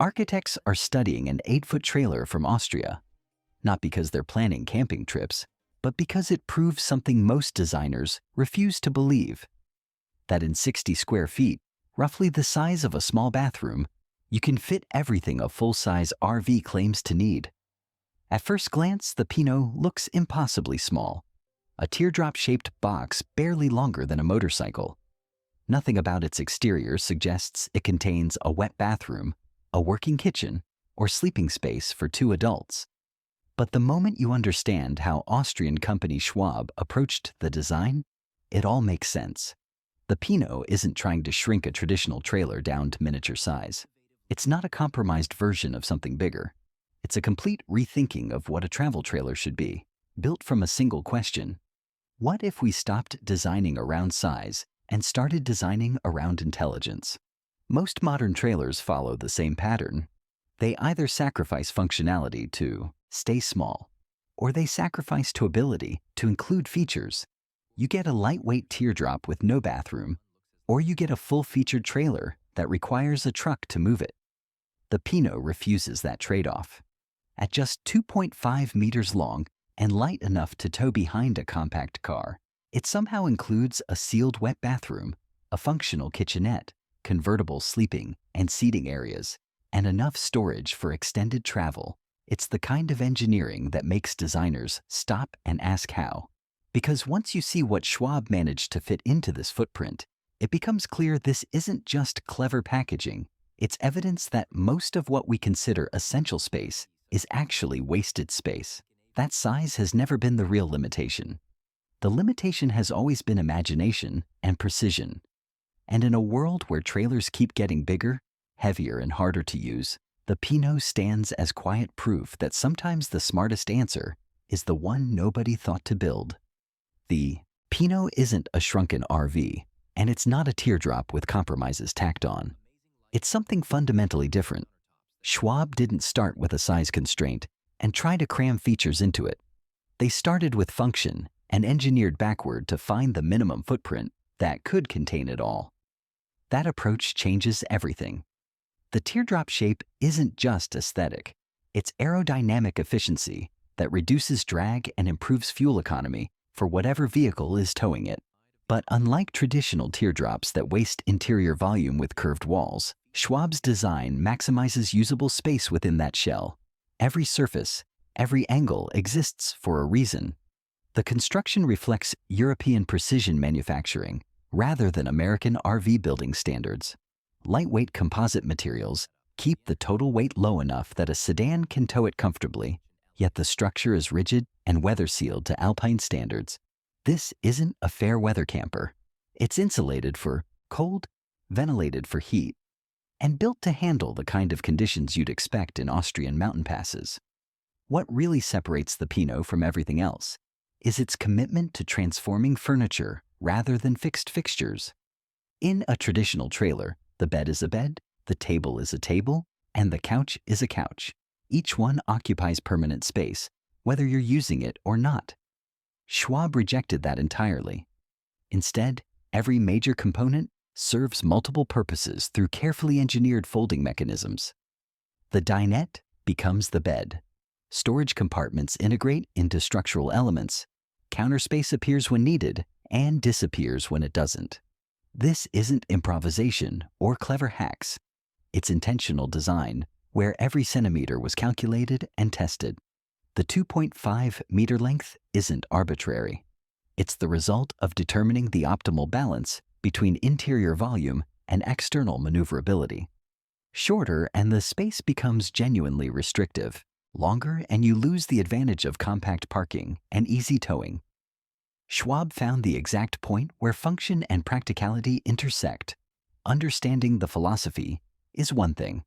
Architects are studying an 8-foot trailer from Austria, not because they're planning camping trips, but because it proves something most designers refuse to believe: that in 60 square feet, roughly the size of a small bathroom, you can fit everything a full-size RV claims to need. At first glance, the Pino looks impossibly small, a teardrop-shaped box barely longer than a motorcycle. Nothing about its exterior suggests it contains a wet bathroom, a working kitchen, or sleeping space for 2 adults. But the moment you understand how Austrian company Schwab approached the design, it all makes sense. The Pino isn't trying to shrink a traditional trailer down to miniature size. It's not a compromised version of something bigger. It's a complete rethinking of what a travel trailer should be, built from a single question: what if we stopped designing around size and started designing around intelligence? Most modern trailers follow the same pattern. They either sacrifice functionality to stay small, or they sacrifice towability to include features. You get a lightweight teardrop with no bathroom, or you get a full-featured trailer that requires a truck to move it. The Pino refuses that trade-off. At just 2.5 meters long and light enough to tow behind a compact car, it somehow includes a sealed wet bathroom, a functional kitchenette, convertible sleeping and seating areas, and enough storage for extended travel. It's the kind of engineering that makes designers stop and ask how. Because once you see what Schwab managed to fit into this footprint, it becomes clear this isn't just clever packaging. It's evidence that most of what we consider essential space is actually wasted space. That size has never been the real limitation. The limitation has always been imagination and precision. And in a world where trailers keep getting bigger, heavier, and harder to use, the Pino stands as quiet proof that sometimes the smartest answer is the one nobody thought to build. The Pino isn't a shrunken RV, and it's not a teardrop with compromises tacked on. It's something fundamentally different. Schwab didn't start with a size constraint and try to cram features into it. They started with function and engineered backward to find the minimum footprint that could contain it all. That approach changes everything. The teardrop shape isn't just aesthetic. It's aerodynamic efficiency that reduces drag and improves fuel economy for whatever vehicle is towing it. But unlike traditional teardrops that waste interior volume with curved walls, Schwab's design maximizes usable space within that shell. Every surface, every angle exists for a reason. The construction reflects European precision manufacturing rather than American RV building standards. Lightweight composite materials keep the total weight low enough that a sedan can tow it comfortably, yet the structure is rigid and weather-sealed to alpine standards. This isn't a fair weather camper. It's insulated for cold, ventilated for heat, and built to handle the kind of conditions you'd expect in Austrian mountain passes. What really separates the Pino from everything else is its commitment to transforming furniture rather than fixed fixtures. In a traditional trailer, the bed is a bed, the table is a table, and the couch is a couch. Each one occupies permanent space, whether you're using it or not. Schwab rejected that entirely. Instead, every major component serves multiple purposes through carefully engineered folding mechanisms. The dinette becomes the bed. Storage compartments integrate into structural elements. Counter space appears when needed and disappears when it doesn't. This isn't improvisation or clever hacks. It's intentional design, where every centimeter was calculated and tested. The 2.5 meter length isn't arbitrary. It's the result of determining the optimal balance between interior volume and external maneuverability. Shorter and the space becomes genuinely restrictive. Longer and you lose the advantage of compact parking and easy towing. Schwab found the exact point where function and practicality intersect. Understanding the philosophy is one thing.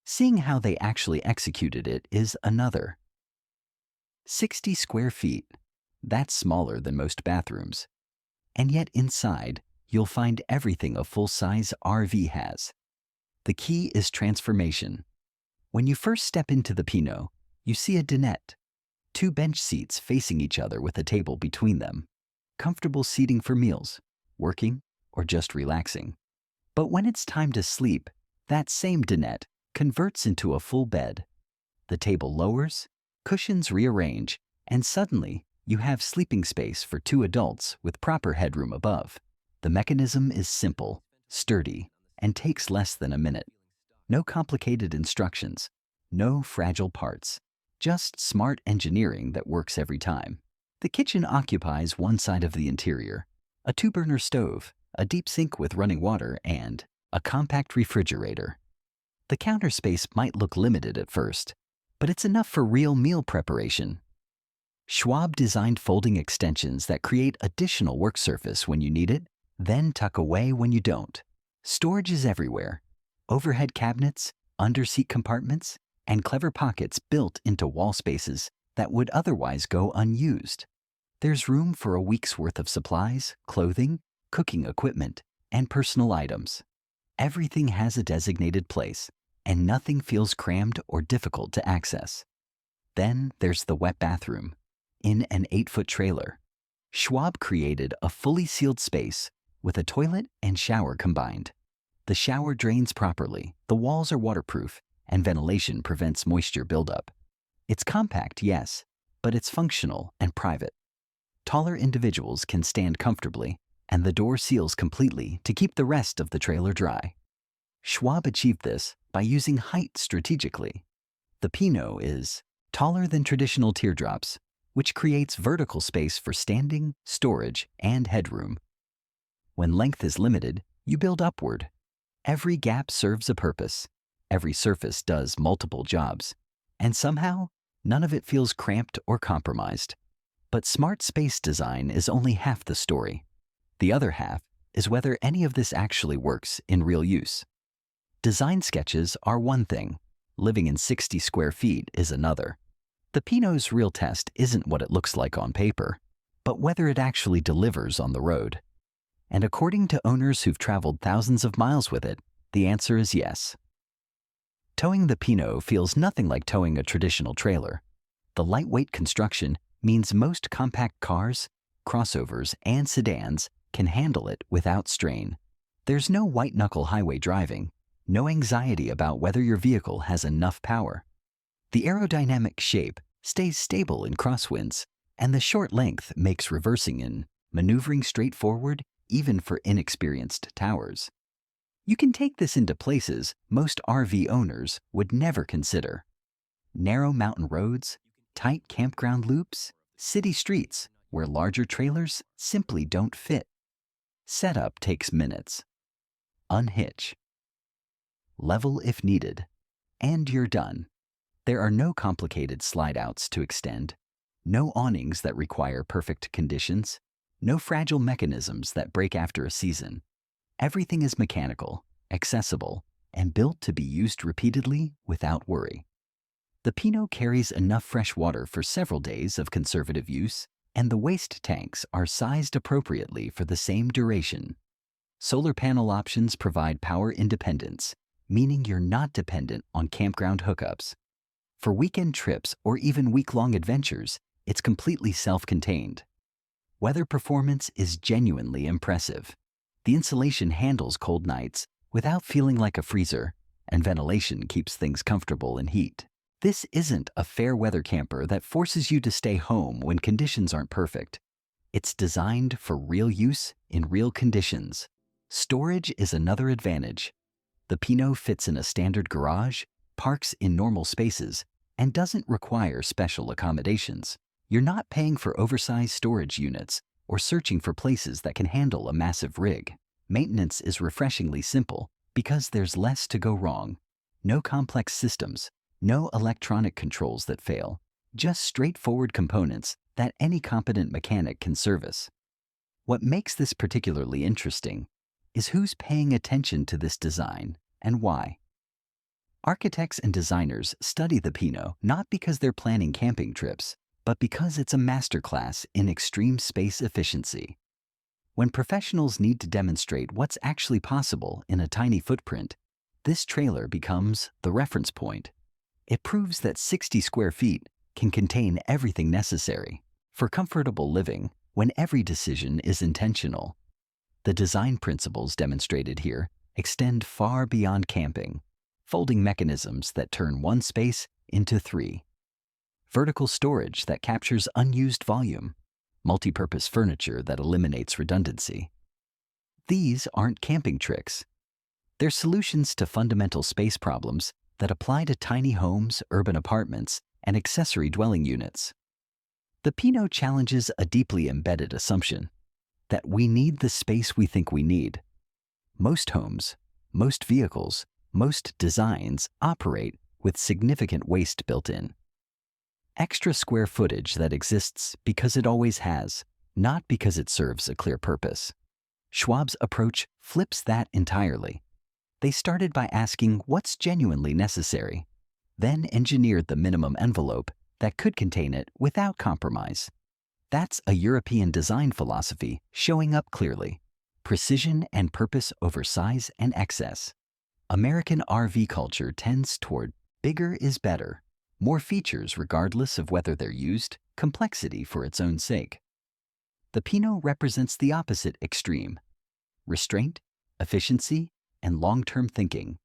Seeing how they actually executed it is another. 60 square feet. That's smaller than most bathrooms. And yet inside, you'll find everything a full-size RV has. The key is transformation. When you first step into the Pino, you see a dinette. 2 bench seats facing each other with a table between them. Comfortable seating for meals, working, or just relaxing. But when it's time to sleep, that same dinette converts into a full bed. The table lowers, cushions rearrange, and suddenly you have sleeping space for 2 adults with proper headroom above. The mechanism is simple, sturdy, and takes less than a minute. No complicated instructions, no fragile parts, just smart engineering that works every time. The kitchen occupies one side of the interior, a 2-burner stove, a deep sink with running water, and a compact refrigerator. The counter space might look limited at first, but it's enough for real meal preparation. Schwab designed folding extensions that create additional work surface when you need it, then tuck away when you don't. Storage is everywhere. Overhead cabinets, under-seat compartments, and clever pockets built into wall spaces that would otherwise go unused. There's room for a week's worth of supplies, clothing, cooking equipment, and personal items. Everything has a designated place, and nothing feels crammed or difficult to access. Then there's the wet bathroom. In an 8-foot trailer, Schwab created a fully sealed space with a toilet and shower combined. The shower drains properly, the walls are waterproof, and ventilation prevents moisture buildup. It's compact, yes, but it's functional and private. Taller individuals can stand comfortably, and the door seals completely to keep the rest of the trailer dry. Schwab achieved this by using height strategically. The Pino is taller than traditional teardrops, which creates vertical space for standing, storage, and headroom. When length is limited, you build upward. Every gap serves a purpose. Every surface does multiple jobs. And somehow, none of it feels cramped or compromised. But smart space design is only half the story. The other half is whether any of this actually works in real use. Design sketches are one thing. Living in 60 square feet is another. The Pino's real test isn't what it looks like on paper, but whether it actually delivers on the road. And according to owners who've traveled thousands of miles with it, the answer is yes. Towing the Pino feels nothing like towing a traditional trailer. The lightweight construction means most compact cars, crossovers, and sedans can handle it without strain. There's no white-knuckle highway driving, no anxiety about whether your vehicle has enough power. The aerodynamic shape stays stable in crosswinds, and the short length makes reversing and maneuvering straightforward even for inexperienced towers. You can take this into places most RV owners would never consider. Narrow mountain roads, tight campground loops, city streets where larger trailers simply don't fit. Setup takes minutes. Unhitch. Level if needed, and you're done. There are no complicated slide-outs to extend, no awnings that require perfect conditions, no fragile mechanisms that break after a season. Everything is mechanical, accessible, and built to be used repeatedly without worry. The Pino carries enough fresh water for several days of conservative use, and the waste tanks are sized appropriately for the same duration. Solar panel options provide power independence, meaning you're not dependent on campground hookups. For weekend trips or even week-long adventures, it's completely self-contained. Weather performance is genuinely impressive. The insulation handles cold nights without feeling like a freezer, and ventilation keeps things comfortable in heat. This isn't a fair weather camper that forces you to stay home when conditions aren't perfect. It's designed for real use in real conditions. Storage is another advantage. The Pino fits in a standard garage, parks in normal spaces, and doesn't require special accommodations. You're not paying for oversized storage units or searching for places that can handle a massive rig. Maintenance is refreshingly simple because there's less to go wrong. No complex systems, no electronic controls that fail, just straightforward components that any competent mechanic can service. What makes this particularly interesting is who's paying attention to this design and why. Architects and designers study the Pino not because they're planning camping trips, but because it's a masterclass in extreme space efficiency. When professionals need to demonstrate what's actually possible in a tiny footprint, this trailer becomes the reference point. It proves that 60 square feet can contain everything necessary for comfortable living when every decision is intentional. The design principles demonstrated here extend far beyond camping. folding mechanisms that turn one space into three, vertical storage that captures unused volume, multi-purpose furniture that eliminates redundancy. These aren't camping tricks. They're solutions to fundamental space problems that apply to tiny homes, urban apartments, and accessory dwelling units. The Pino challenges a deeply embedded assumption that we need the space we think we need. Most homes, most vehicles, most designs operate with significant waste built in. Extra square footage that exists because it always has, not because it serves a clear purpose. Schwab's approach flips that entirely. They started by asking what's genuinely necessary, then engineered the minimum envelope that could contain it without compromise. That's a European design philosophy showing up clearly. Precision and purpose over size and excess. American RV culture tends toward bigger is better, more features regardless of whether they're used, complexity for its own sake. The Pino represents the opposite extreme: restraint, efficiency, and long-term thinking.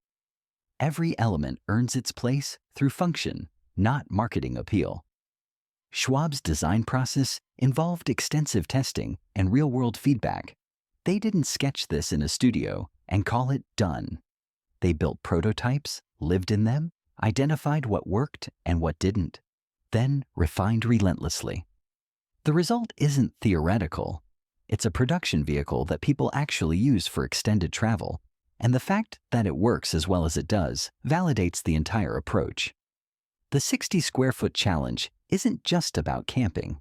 Every element earns its place through function, not marketing appeal. Schwab's design process involved extensive testing and real-world feedback. They didn't sketch this in a studio and call it done. They built prototypes, lived in them, identified what worked and what didn't, then refined relentlessly. The result isn't theoretical. It's a production vehicle that people actually use for extended travel, and the fact that it works as well as it does validates the entire approach. The 60 square foot challenge isn't just about camping.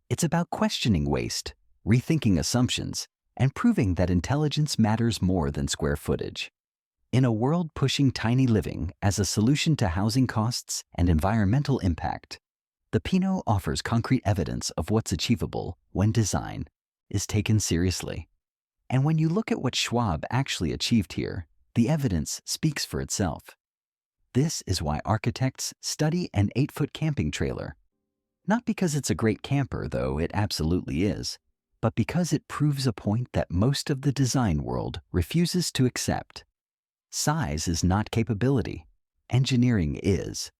It's about questioning waste, rethinking assumptions, and proving that intelligence matters more than square footage. In a world pushing tiny living as a solution to housing costs and environmental impact, the Pino offers concrete evidence of what's achievable when design is taken seriously. And when you look at what Schwab actually achieved here, the evidence speaks for itself. This is why architects study an 8-foot camping trailer. Not because it's a great camper, though it absolutely is, but because it proves a point that most of the design world refuses to accept. Size is not capability. Engineering is.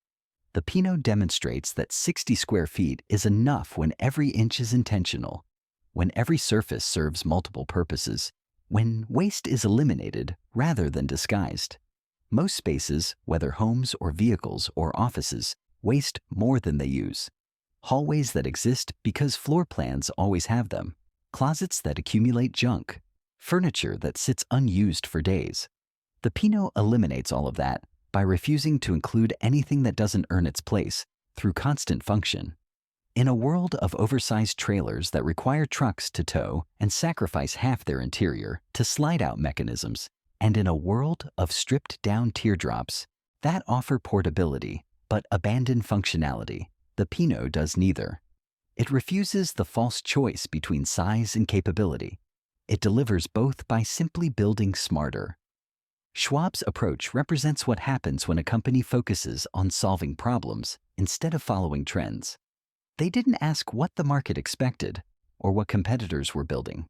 The Pino demonstrates that 60 square feet is enough when every inch is intentional, when every surface serves multiple purposes, when waste is eliminated rather than disguised. Most spaces, whether homes or vehicles or offices, waste more than they use. Hallways that exist because floor plans always have them. Closets that accumulate junk. Furniture that sits unused for days. The Pino eliminates all of that by refusing to include anything that doesn't earn its place through constant function. In a world of oversized trailers that require trucks to tow and sacrifice half their interior to slide-out mechanisms, and in a world of stripped-down teardrops that offer portability but abandon functionality, the Pino does neither. It refuses the false choice between size and capability. It delivers both by simply building smarter. Schwab's approach represents what happens when a company focuses on solving problems instead of following trends. They didn't ask what the market expected or what competitors were building.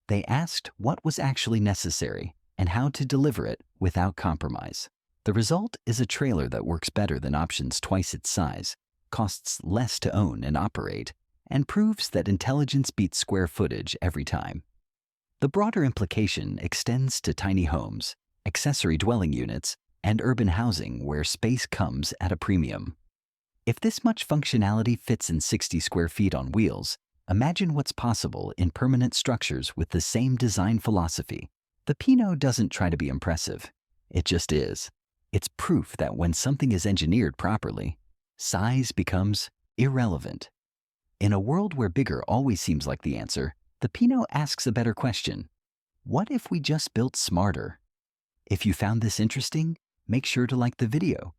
They asked what was actually necessary and how to deliver it without compromise. The result is a trailer that works better than options twice its size, costs less to own and operate, and proves that intelligence beats square footage every time. The broader implication extends to tiny homes, accessory dwelling units, and urban housing where space comes at a premium. If this much functionality fits in 60 square feet on wheels, imagine what's possible in permanent structures with the same design philosophy. The Pino doesn't try to be impressive. It just is. It's proof that when something is engineered properly, size becomes irrelevant. In a world where bigger always seems like the answer, the Pino asks a better question. What if we just built smarter? If you found this interesting, make sure to like the video.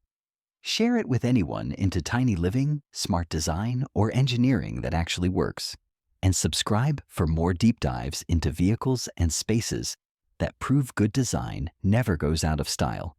Share it with anyone into tiny living, smart design, or engineering that actually works. And subscribe for more deep dives into vehicles and spaces that prove good design never goes out of style.